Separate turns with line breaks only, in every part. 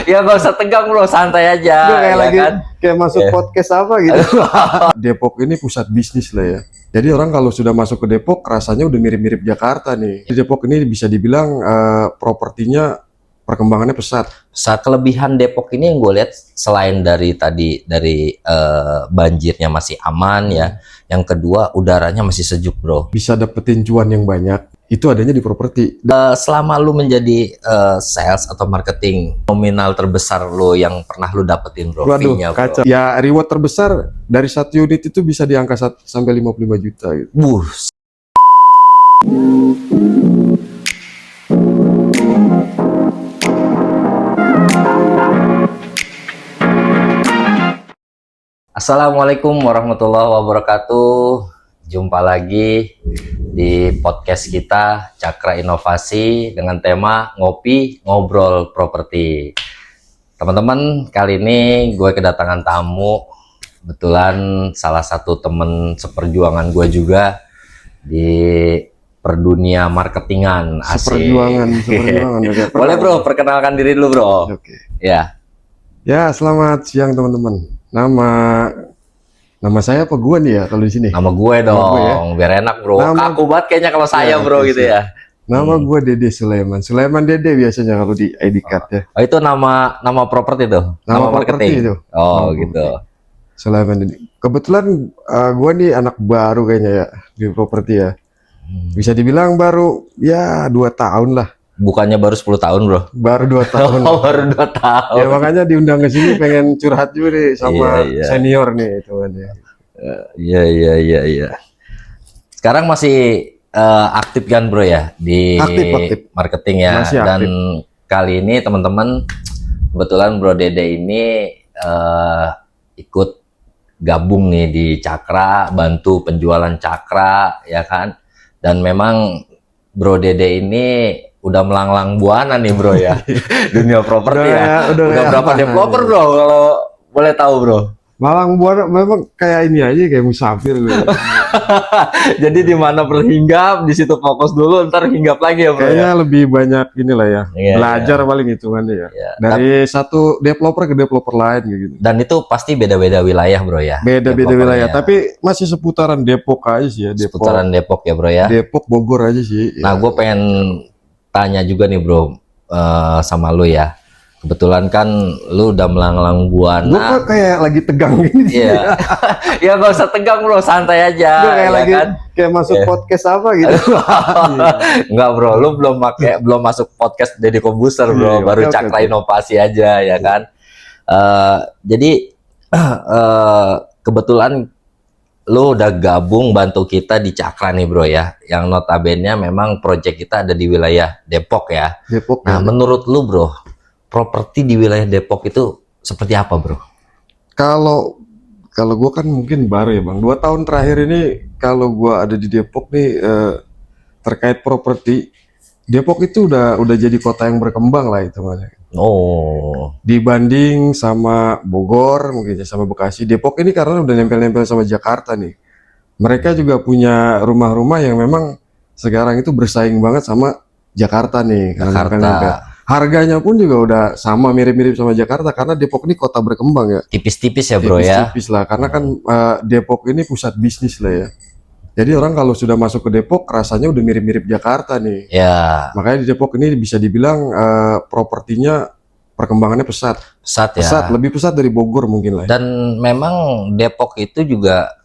Ya nggak usah tegang bro, santai aja.
Gue kayak
ya
lagi
kan?
kayak masuk podcast apa gitu. Depok ini pusat bisnis lah ya. Jadi orang kalau sudah masuk ke Depok rasanya udah mirip-mirip Jakarta nih. Di Depok ini bisa dibilang propertinya perkembangannya pesat.
Saat kelebihan Depok ini yang gue lihat selain dari banjirnya masih aman ya, yang kedua udaranya masih sejuk bro.
Bisa dapetin cuan yang banyak. Itu adanya di properti.
Selama lu menjadi sales atau marketing, nominal terbesar lo yang pernah lu dapetin bro?
Waduh,
fee-nya, bro.
kacau. Ya reward terbesar dari satu unit itu bisa di angka 1 sampai 55 juta gitu.
Assalamualaikum warahmatullahi wabarakatuh. Jumpa lagi di podcast kita Cakra Inovasi dengan tema ngopi ngobrol properti. Teman-teman, kali ini gue kedatangan tamu. Kebetulan salah satu temen seperjuangan gue juga di perdunia marketingan. Asik.
Seperjuangan.
Boleh bro, perkenalkan diri dulu bro.
Oke.
Ya,
selamat siang teman-teman. Nama saya apa gua nih ya kalau di sini?
nama gue dong,
gue ya.
biar enak bro. Kaku banget kayaknya kalau saya bro
oke,
gitu
siap.
ya.
Nama gua Dede Sulaiman. Sulaiman Dede biasanya kalau di ID card ya.
Oh itu nama properti tuh,
Nama properti itu.
Oh
Nama
gitu.
Sulaiman Dede. Kebetulan gua nih anak baru kayaknya ya di properti ya. Bisa dibilang baru ya 2 tahun lah.
Bukannya baru 10 tahun bro?
Baru 2 tahun.
Oh, baru 2 tahun.
Ya makanya diundang ke sini pengen curhat juga nih sama
Iya.
senior nih teman ya.
Iya. Sekarang masih aktif kan bro ya di
Aktif.
marketing ya.
Masih aktif.
Dan kali ini teman-teman kebetulan bro Dede ini ikut gabung nih di Cakra, bantu penjualan Cakra ya kan. Dan memang bro Dede ini udah melanglang buana nih bro ya. Dunia properti ya. Udah berapa developer bro kalau boleh tahu bro?
Malang Buana memang kayak ini aja kayak musafir gitu.
Jadi di mana berhinggap di situ fokus dulu, ntar hinggap lagi ya bro.
Kayaknya
Ya?
lebih banyak inilah ya.
Iya,
Belajar paling hitungannya ya.
Iya.
Dari satu developer ke developer lain gitu.
Dan itu pasti beda-beda wilayah bro ya.
Beda-beda wilayah,
Developernya.
tapi masih seputaran Depok aja sih ya. Depok,
Seputaran Depok ya bro ya.
Depok Bogor aja sih.
Nah gue pengen tanya juga nih bro sama lu ya. Kebetulan kan lu udah melanglang
Gue
buana.
kok kayak lagi tegang gini sih.
Iya. Ya nggak usah tegang bro, santai aja.
Gue kayak
ya
lagi
kan?
kayak masuk podcast apa gitu.
Enggak bro, lu belum masuk podcast Deddy Kobuser bro,
Iya,
baru
oke,
Cakra
oke.
Inovasi aja ya kan. Jadi kebetulan lu udah gabung bantu kita di Cakra nih bro ya, yang notabene memang project kita ada di wilayah Depok ya.
Depok.
Nah
ya.
menurut lu bro, properti di wilayah Depok itu seperti apa bro?
Kalau gue kan mungkin baru ya bang. 2 tahun terakhir ini kalau gue ada di Depok nih terkait properti, Depok itu udah jadi kota yang berkembang lah itu makanya.
Oh,
Dibanding sama Bogor mungkin ya, sama Bekasi, Depok ini karena udah nempel-nempel sama Jakarta nih. Mereka juga punya rumah-rumah yang memang sekarang itu bersaing banget sama Jakarta nih. Karena
Jakarta.
nempel-nempel. Harganya pun juga udah sama mirip-mirip sama Jakarta karena Depok ini kota berkembang ya.
tipis-tipis ya bro ya.
Tipis-tipis lah karena kan Depok ini pusat bisnis lah ya. Jadi orang kalau sudah masuk ke Depok rasanya udah mirip-mirip Jakarta nih.
Ya,
Makanya di Depok ini bisa dibilang propertinya perkembangannya pesat.
pesat ya.
Pesat, lebih pesat dari Bogor mungkin lah.
Dan memang Depok itu juga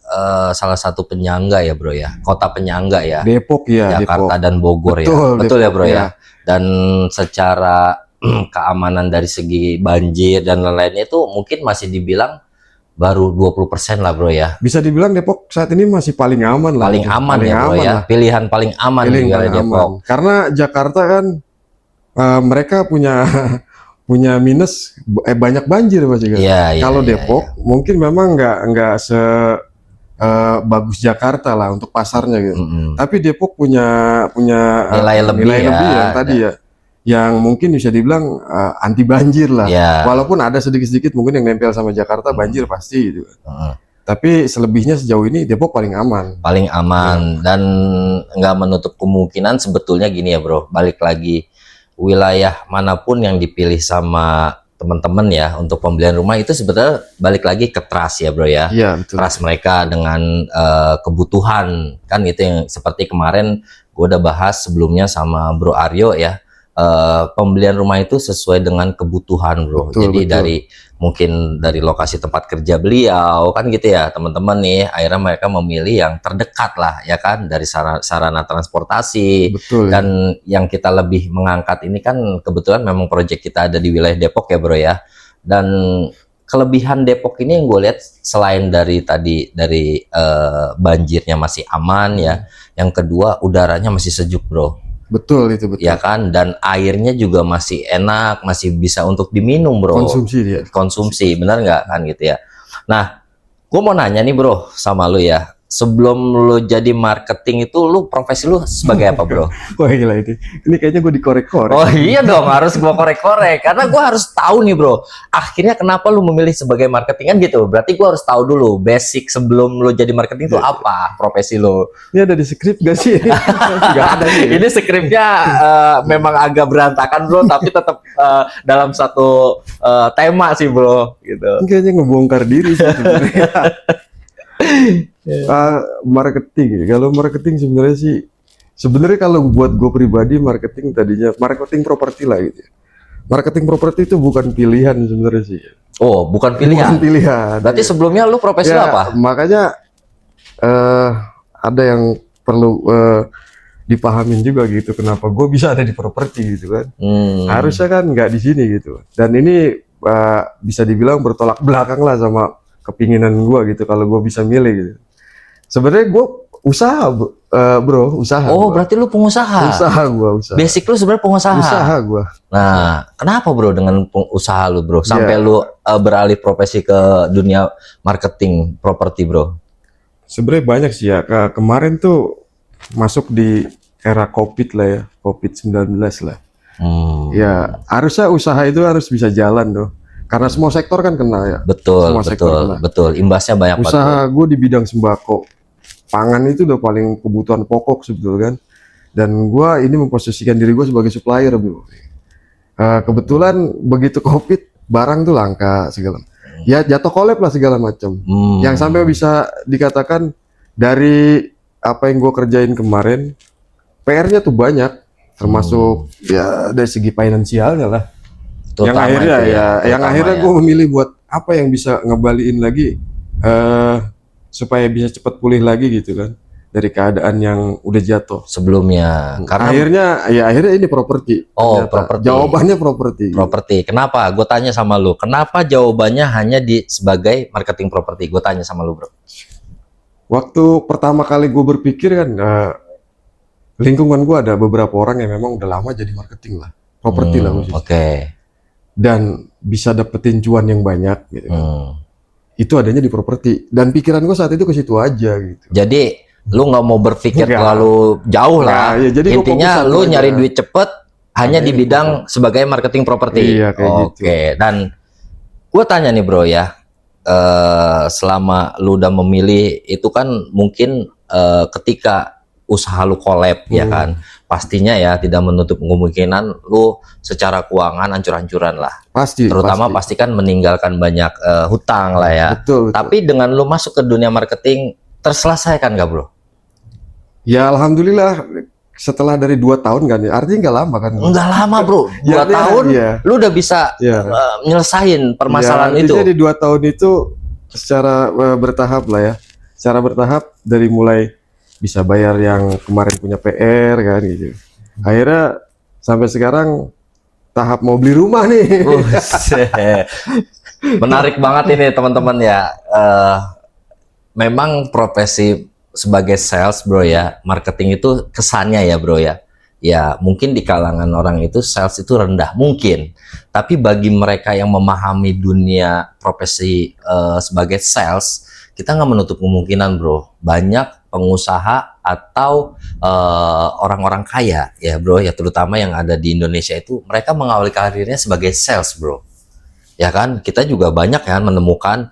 salah satu penyangga ya bro ya, kota penyangga ya,
Depok ya,
Jakarta
Depok.
dan Bogor
Betul,
ya, betul ya
Depok,
bro ya.
ya.
Dan secara keamanan dari segi banjir dan lain-lainnya itu mungkin masih dibilang baru 20% lah bro ya.
Bisa dibilang Depok saat ini masih paling aman lah.
Paling aman
Paling
ya bro
aman
ya,
lah.
pilihan paling aman di
Paling
wilayah Depok.
aman. Karena Jakarta kan mereka punya punya minus banyak banjir Mas juga.
Iya, iya,
Kalau
iya,
Depok mungkin memang nggak se bagus Jakarta lah untuk pasarnya gitu. Tapi Depok punya
Nilai lebih ya.
yang tadi ya, yang mungkin bisa dibilang anti banjir lah.
Ya.
Walaupun ada sedikit-sedikit mungkin yang nempel sama Jakarta banjir pasti gitu. Tapi selebihnya sejauh ini Depok paling aman.
Paling aman dan nggak menutup kemungkinan sebetulnya gini ya bro, balik lagi wilayah manapun yang dipilih sama teman-teman ya untuk pembelian rumah itu sebetulnya balik lagi ke trust ya bro ya.
Iya, betul.
Trust mereka dengan kebutuhan kan itu yang seperti kemarin gue udah bahas sebelumnya sama Bro Aryo ya. Pembelian rumah itu sesuai dengan kebutuhan bro.
Betul,
Jadi
betul.
dari mungkin dari lokasi tempat kerja beliau kan gitu ya teman-teman nih, akhirnya mereka memilih yang terdekat lah ya kan, dari sarana transportasi.
Betul ya.
Dan yang kita lebih mengangkat ini kan kebetulan memang proyek kita ada di wilayah Depok ya bro ya. Dan kelebihan Depok ini yang gue lihat selain dari tadi dari banjirnya masih aman ya, yang kedua udaranya masih sejuk bro.
Betul itu, betul.
Ya kan, dan airnya juga masih enak, masih bisa untuk diminum bro.
Konsumsi dia.
Konsumsi, benar nggak kan gitu ya. Nah, gue mau nanya nih bro sama lu ya. Sebelum lu jadi marketing itu, lu profesi lu sebagai apa bro?
Wah gila ini. Ini kayaknya gue dikorek-korek.
Oh iya dong, harus gua korek-korek. Karena gua harus tahu nih bro, akhirnya kenapa lu memilih sebagai marketing kan gitu. Berarti gua harus tahu dulu basic sebelum lu jadi marketing itu apa profesi lu.
Ini ada di skrip gak sih? Gak ada nih.
Ini skripnya memang agak berantakan bro, tapi tetap dalam satu tema sih bro gitu.
Ini kayaknya ngebongkar diri sih sebenarnya. Marketing. Kalau marketing sebenarnya sih, sebenarnya kalau buat gue pribadi marketing tadinya marketing properti lah gitu. Marketing properti itu bukan pilihan sebenarnya sih.
Oh, bukan pilihan.
Bukan pilihan.
Berarti sebelumnya lu profesi lu
Ya,
apa?
makanya ada yang perlu dipahamin juga gitu. Kenapa gue bisa ada di properti gitu kan? Harusnya kan nggak di sini gitu. Dan ini bisa dibilang bertolak belakang lah sama kepinginan gue gitu. Kalau gue bisa milih gitu. Sebenarnya gue usaha, bro, usaha.
Oh,
gua.
berarti lu pengusaha.
Usaha.
Basic lu sebenarnya pengusaha.
Usaha gue.
Nah, kenapa bro dengan usaha lu bro sampai lu beralih profesi ke dunia marketing properti bro?
Sebenarnya banyak sih ya. Kemarin tuh masuk di era COVID lah ya, COVID-19 lah. Ya, harusnya usaha itu harus bisa jalan tuh. Karena semua sektor kan kena ya.
Betul,
Semua sektor kena.
betul. Imbasnya banyak banget.
Usaha gue di bidang sembako. Pangan itu udah paling kebutuhan pokok sebetulnya kan. Dan gue ini memposisikan diri gue sebagai supplier, bro. Kebetulan begitu COVID, barang tuh langka segala. Ya jatuh collab lah segala macam. Yang sampai bisa dikatakan dari apa yang gue kerjain kemarin, PR-nya tuh banyak, termasuk ya dari segi finansialnya lah. Yang
Terutama
akhirnya
itu
yang akhirnya gue memilih buat apa yang bisa ngebaliin lagi supaya bisa cepat pulih lagi gitu kan dari keadaan yang udah jatuh
sebelumnya. Karena
akhirnya ini properti.
Oh,
Ternyata.
properti.
Jawabannya properti.
Properti. Kenapa? Gue tanya sama lu. Kenapa jawabannya hanya di sebagai marketing properti? Gue tanya sama lu, bro.
Waktu pertama kali gue berpikir kan, lingkungan gue ada beberapa orang yang memang udah lama jadi marketing lah, properti lah khususnya.
Oke.
Dan bisa dapetin cuan yang banyak gitu kan. Itu adanya di properti. Dan pikiran gue saat itu ke situ aja gitu.
Jadi lu nggak mau berpikir
Enggak.
terlalu jauh lah.
Ya, jadi
intinya lu nyari duit cepet hanya di bidang sebagai marketing properti.
Iya, kayak gitu.
Oke. Dan gue tanya nih bro ya, selama lu udah memilih itu kan mungkin ketika usaha lu collab ya kan, pastinya ya tidak menutup kemungkinan lu secara keuangan hancur-hancuran lah.
Pasti.
Terutama pasti kan meninggalkan banyak hutang lah ya.
Betul.
Tapi dengan lu masuk ke dunia marketing terselesaikan gak bro?
Ya alhamdulillah setelah dari 2 tahun kan ya, artinya nggak lama kan?
Nggak lama bro, 2
Ya,
tahun
iya.
lu udah bisa nyelesain permasalahan
ya,
itu.
Jadi 2 tahun itu secara bertahap lah ya, secara bertahap dari mulai bisa bayar yang kemarin punya PR kan gitu. Akhirnya sampai sekarang tahap mau beli rumah nih.
Menarik banget ini teman-teman ya. Memang profesi sebagai sales bro ya, marketing itu kesannya ya bro ya. Ya mungkin di kalangan orang itu sales itu rendah mungkin. Tapi bagi mereka yang memahami dunia profesi sebagai sales, kita nggak menutup kemungkinan bro. Banyak pengusaha atau orang-orang kaya ya bro ya, terutama yang ada di Indonesia itu mereka mengawali karirnya sebagai sales bro. Ya kan, kita juga banyak kan menemukan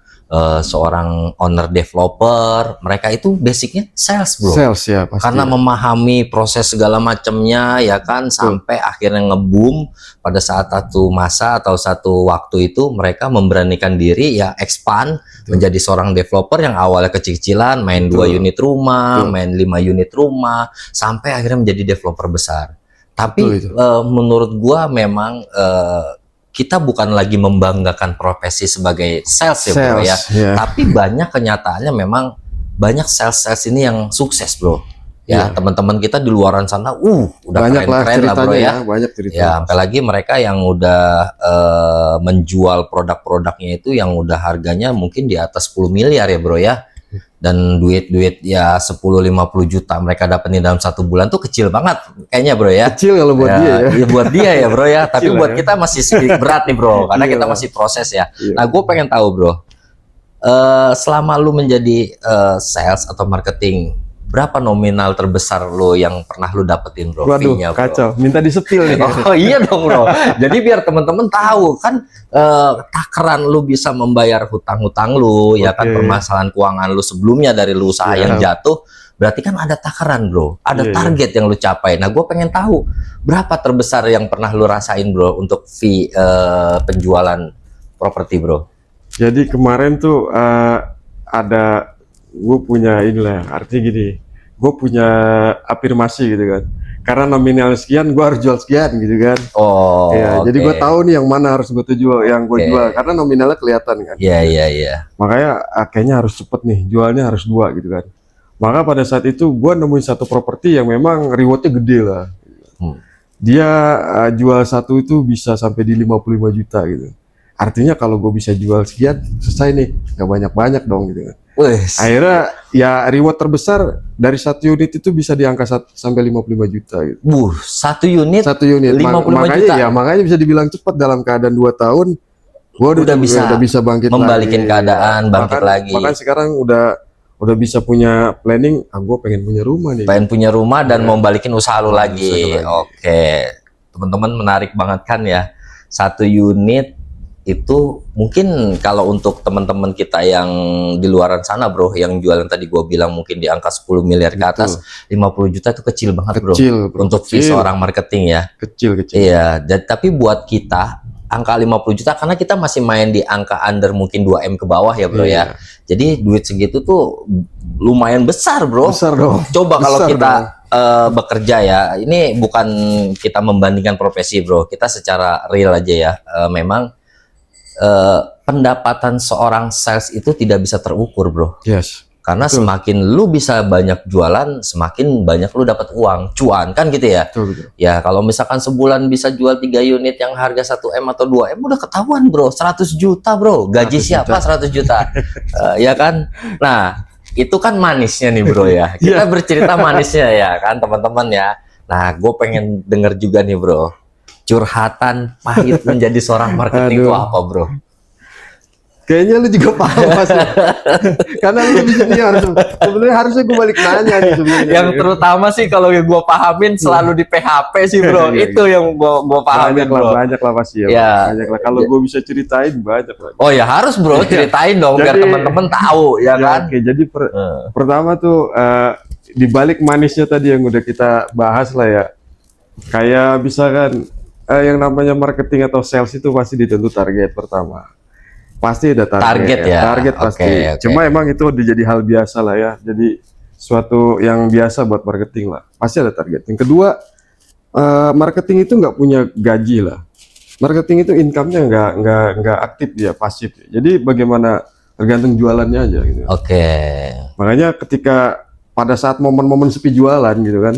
seorang owner developer, mereka itu basicnya sales bro.
Sales ya pasti.
Karena memahami proses segala macamnya ya kan, sampai akhirnya ngebum pada saat satu masa atau satu waktu itu mereka memberanikan diri ya expand menjadi seorang developer yang awalnya kecil-kecilan, main 2 unit rumah, main 5 unit rumah, sampai akhirnya menjadi developer besar. Tapi menurut gua memang kita bukan lagi membanggakan profesi sebagai sales ya bro ya, tapi banyak kenyataannya memang banyak sales ini yang sukses bro ya. Teman-teman kita di luaran sana udah
banyak
keren-keren lah bro ya,
banyak cerita
ya, sampai lagi mereka yang udah menjual produk-produknya itu yang udah harganya mungkin di atas 10 miliar ya bro ya, dan duit-duit ya 10-50 juta mereka dapetin dalam 1 bulan tuh kecil banget kayaknya bro ya.
Kecil kalau buat dia ya.
Iya buat dia ya bro ya, tapi buat
ya.
kita masih sedikit berat nih bro, karena kita masih proses ya. Nah gue pengen tahu bro, selama lu menjadi sales atau marketing, berapa nominal terbesar lo yang pernah lu dapetin bro?
Waduh,
bro?
Kacau, minta disepil nih.
Oh iya dong bro. Jadi biar teman-teman tahu kan, takaran lu bisa membayar hutang-hutang lu, ya kan, permasalahan keuangan lu sebelumnya dari lu usaha yang jatuh, berarti kan ada takaran bro, ada target yang lu capai. Nah gue pengen tahu berapa terbesar yang pernah lu rasain bro untuk fee penjualan properti bro?
Jadi kemarin tuh ada, gue punya inilah, artinya gini, gue punya afirmasi gitu kan, karena nominal sekian gue harus jual sekian gitu kan.
Oh
ya, jadi gue tahu nih yang mana harus gue jual, yang gue jual, karena nominalnya kelihatan kan.
Iya.
Makanya kayaknya harus cepet nih, jualnya harus 2 gitu kan. Maka pada saat itu gue nemuin satu properti yang memang rewardnya gede lah. Dia jual satu itu bisa sampai di 55 juta gitu. Artinya kalau gue bisa jual sekian, selesai nih, nggak banyak-banyak dong gitu kan. Akhirnya ya reward terbesar dari 1 unit itu bisa di angka sampai 55 juta gitu.
1 unit?
1 unit 55
makanya
juta. Ya makanya bisa dibilang cepat, dalam keadaan 2 tahun gua udah bisa bangkit
membalikin
lagi.
keadaan, bangkit lagi.
Bahkan sekarang udah bisa punya planning, gue pengen punya rumah nih.
Pengen punya rumah dan mau balikin usaha lu lagi. Oke. Teman-teman menarik banget kan ya. 1 unit itu mungkin kalau untuk teman-teman kita yang di luaran sana bro, yang jualan tadi gue bilang mungkin di angka 10 miliar ke atas, 50 juta itu kecil banget bro. Untuk fee seorang marketing ya. Kecil. Iya, tapi buat kita angka 50 juta karena kita masih main di angka under mungkin 2M ke bawah ya bro ya. Jadi duit segitu tuh lumayan besar bro. Besar dong. Coba kalau kita bekerja ya, ini bukan kita membandingkan profesi bro, kita secara real aja ya. Memang pendapatan seorang sales itu tidak bisa terukur bro. Karena semakin lu bisa banyak jualan, semakin banyak lu dapat uang, cuan kan gitu ya. Ya kalau misalkan sebulan bisa jual 3 unit yang harga 1M atau 2M udah ketahuan bro, 100 juta bro. Gaji siapa 100 juta? Ya kan? Nah itu kan manisnya nih bro ya. Kita bercerita manisnya ya kan teman-teman ya. Nah gue pengen denger juga nih bro, curhatan pahit menjadi seorang marketing itu apa bro?
Kayaknya lu juga paham pasti. Karena lu di sini sebenarnya harusnya gue balik nanya nih sebenarnya.
Yang terutama sih kalau yang gue pahamin selalu di PHP sih bro. Itu yang gue pahamin bro.
Banyak lah pasti ya. Banyak lah. Kalau gue bisa ceritain banyak lah.
Oh ya harus bro, ceritain dong biar teman-teman tahu ya kan.
Oke, jadi pertama tuh di balik manisnya tadi yang udah kita bahas lah ya. Kayak misalkan yang namanya marketing atau sales itu pasti ditentu target pertama. Pasti ada target
ya.
Target pasti. Cuma emang itu udah jadi hal biasa lah ya. Jadi suatu yang biasa buat marketing lah. Pasti ada target. Yang kedua, marketing itu nggak punya gaji lah. Marketing itu income-nya nggak aktif, dia pasif. Jadi bagaimana, tergantung jualannya aja gitu. Makanya ketika pada saat momen-momen sepi jualan gitu kan,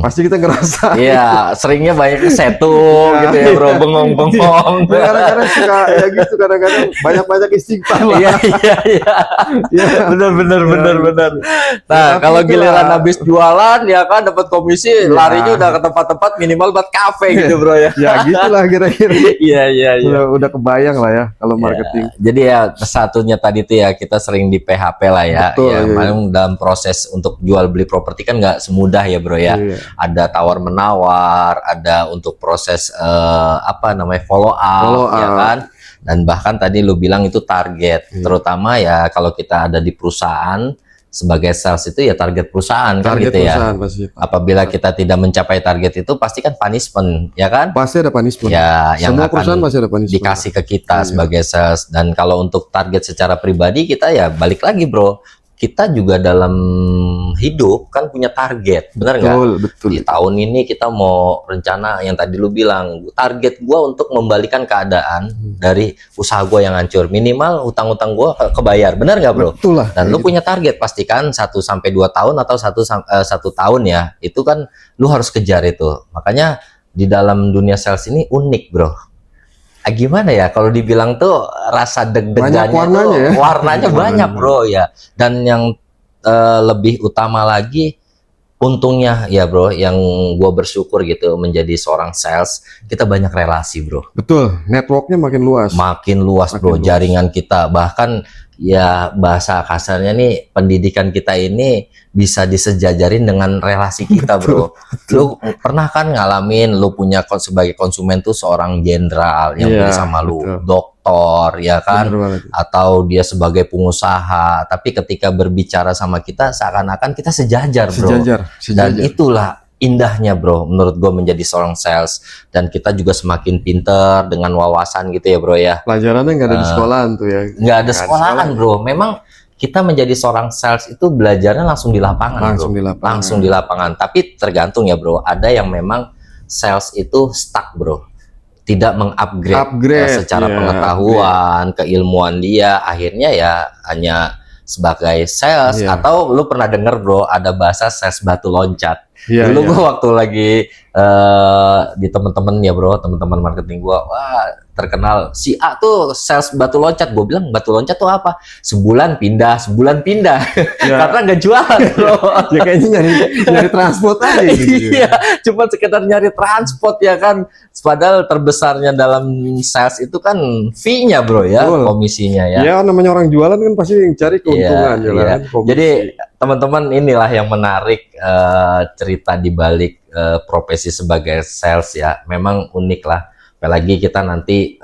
pasti kita ngerasa.
Iya, seringnya banyak kesetung gitu ya bro, bengong-bengong.
Kadang-kadang suka ya gitu, kadang-kadang banyak istighfar lah.
Iya, benar. Nah, kalau giliran habis jualan ya kan dapat komisi, larinya udah ke tempat-tempat minimal buat kafe gitu bro ya.
Ya gitulah kira-kira.
Iya.
Udah kebayang lah ya kalau marketing.
Jadi ya satunya tadi tuh ya kita sering di PHP lah ya. Memang dalam proses untuk jual beli properti kan nggak semudah ya bro ya. Ada tawar menawar, ada untuk proses follow up ya kan. Dan bahkan tadi lu bilang itu target, terutama ya kalau kita ada di perusahaan sebagai sales itu ya target perusahaan kan
Target
gitu ya.
perusahaan pasti.
Apabila kita tidak mencapai target itu pasti kan punishment, ya kan?
Pasti ada punishment.
Ya, yang
Semua
akan
perusahaan pasti ada punishment.
dikasih ke kita
Iya.
sebagai sales. Dan kalau untuk target secara pribadi kita ya balik lagi bro, kita juga dalam hidup kan punya target, benar nggak?
Betul.
Di tahun ini kita mau rencana yang tadi lu bilang, target gua untuk membalikan keadaan dari usaha gua yang hancur, minimal utang-utang gua kebayar, benar nggak bro?
Betul lah.
Dan lu punya target pastikan 1 sampai 2 tahun atau 1 tahun ya, itu kan lu harus kejar itu. Makanya di dalam dunia sales ini unik bro. Gimana ya kalau dibilang tuh rasa deg-degannya
Banyak warnanya
tuh,
ya.
warnanya banyak bro ya. Dan yang lebih utama lagi, untungnya ya bro, yang gua bersyukur gitu menjadi seorang sales, kita banyak relasi bro.
Betul, networknya makin luas.
Makin luas bro,
Makin luas.
jaringan kita. Bahkan ya bahasa kasarnya nih, pendidikan kita ini bisa disejajarin dengan relasi kita bro. Lu pernah kan ngalamin lu punya sebagai konsumen tuh seorang jenderal yang
Iya,
beli sama lu,
betul.
doktor ya kan,
Bener banget.
atau dia sebagai pengusaha, tapi ketika berbicara sama kita seakan-akan kita sejajar bro. Dan
Sejajar.
itulah indahnya bro menurut gue menjadi seorang sales. Dan kita juga semakin pinter dengan wawasan gitu ya bro ya.
Pelajarannya nggak ada di sekolahan tuh ya.
Nggak ada sekolahan bro, memang kita menjadi seorang sales itu belajarnya langsung di lapangan
Langsung
bro.
di lapangan.
Langsung di lapangan. Tapi tergantung ya bro, ada yang memang sales itu stuck bro, tidak mengupgrade secara
iya,
pengetahuan, keilmuan dia, akhirnya ya hanya sebagai sales.
Iya.
Atau lu pernah denger bro, ada bahasa sales batu loncat.
Iya,
Dulu
iya.
gua waktu lagi di temen-temen ya bro, temen-temen marketing gua, wah terkenal si A tuh sales batu loncat. Gue bilang batu loncat tuh apa? Sebulan pindah
Ya.
karena nggak jualan bro.
Ya kayaknya nyari transport aja gitu.
Iya, cuma sekedar nyari transport ya kan. Padahal terbesarnya dalam sales itu kan fee-nya bro ya,
Betul.
komisinya ya.
Ya namanya orang jualan kan pasti yang cari keuntungan.
Iya,
jualan
iya.
kan, komisi.
Jadi teman-teman inilah yang menarik cerita di balik profesi sebagai sales ya. Memang unik lah. Apalagi kita nanti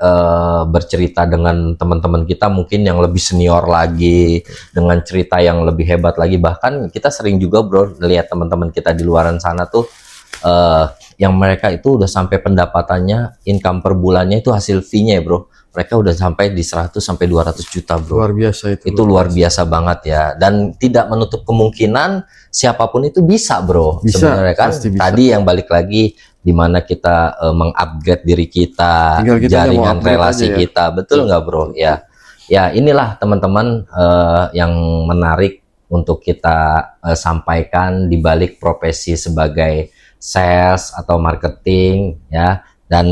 bercerita dengan teman-teman kita mungkin yang lebih senior lagi, dengan cerita yang lebih hebat lagi. Bahkan kita sering juga bro lihat teman-teman kita di luaran sana tuh yang mereka itu udah sampai pendapatannya, income per bulannya itu hasil fee-nya ya bro. Mereka udah sampai di 100 sampai 200 juta bro.
Luar biasa itu.
Itu luar biasa banget ya. Dan tidak menutup kemungkinan siapapun itu bisa bro.
Bisa,
Sebenarnya kan
pasti bisa.
tadi yang balik lagi di mana kita mengupgrade diri kita,
Tinggal kita aja mau
jaringan
upgrade
relasi
aja ya.
kita, betul nggak bro? Ya, ya inilah teman-teman yang menarik untuk kita sampaikan di balik profesi sebagai sales atau marketing ya. Dan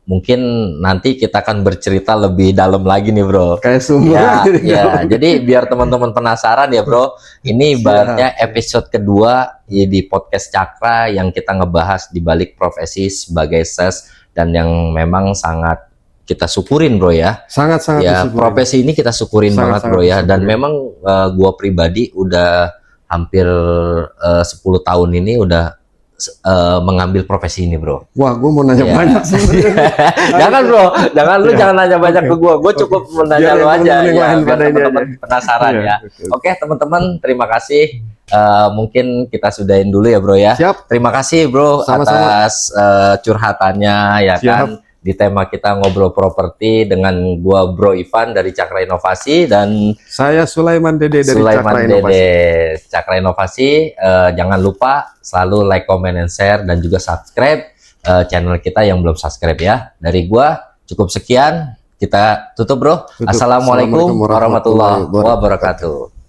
mungkin nanti kita akan bercerita lebih dalam lagi nih bro.
Kayak sumber.
Ya, ya. Jadi biar teman-teman penasaran ya bro, ini ibaratnya episode kedua di podcast Cakra yang kita ngebahas di balik profesi sebagai sales dan yang memang sangat kita syukurin bro ya.
Sangat-sangat
Ya
disyukuri.
profesi ini kita syukurin banget bro ya. Dan memang gua pribadi udah hampir 10 tahun ini udah mengambil profesi ini bro.
Wah, gue mau nanya
Ya.
banyak sebenarnya.
Jangan bro, lu
Ya.
jangan nanya banyak ke gue cukup menanya
Biar
lu
yang
aja
teman-teman yang
ya,
lain
biar
pada ini
teman-teman
aja.
penasaran
Iya,
ya.
betul.
Oke teman-teman, terima kasih. Mungkin kita sudahin dulu ya bro ya.
Siap.
Terima kasih bro
Sama-sama.
atas curhatannya ya
Siap.
kan. Di tema kita ngobrol properti dengan gua Bro Ivan dari Cakra Inovasi dan
Saya Sulaiman Dede dari
Sulaiman
Cakra Inovasi.
Dede Cakra Inovasi. Jangan lupa selalu like, comment, and share dan juga subscribe channel kita yang belum subscribe ya. Dari gua cukup sekian. Kita tutup bro.
Tutup.
Assalamualaikum
Assalamualaikum
warahmatullahi
warahmatullahi
wabarakatuh.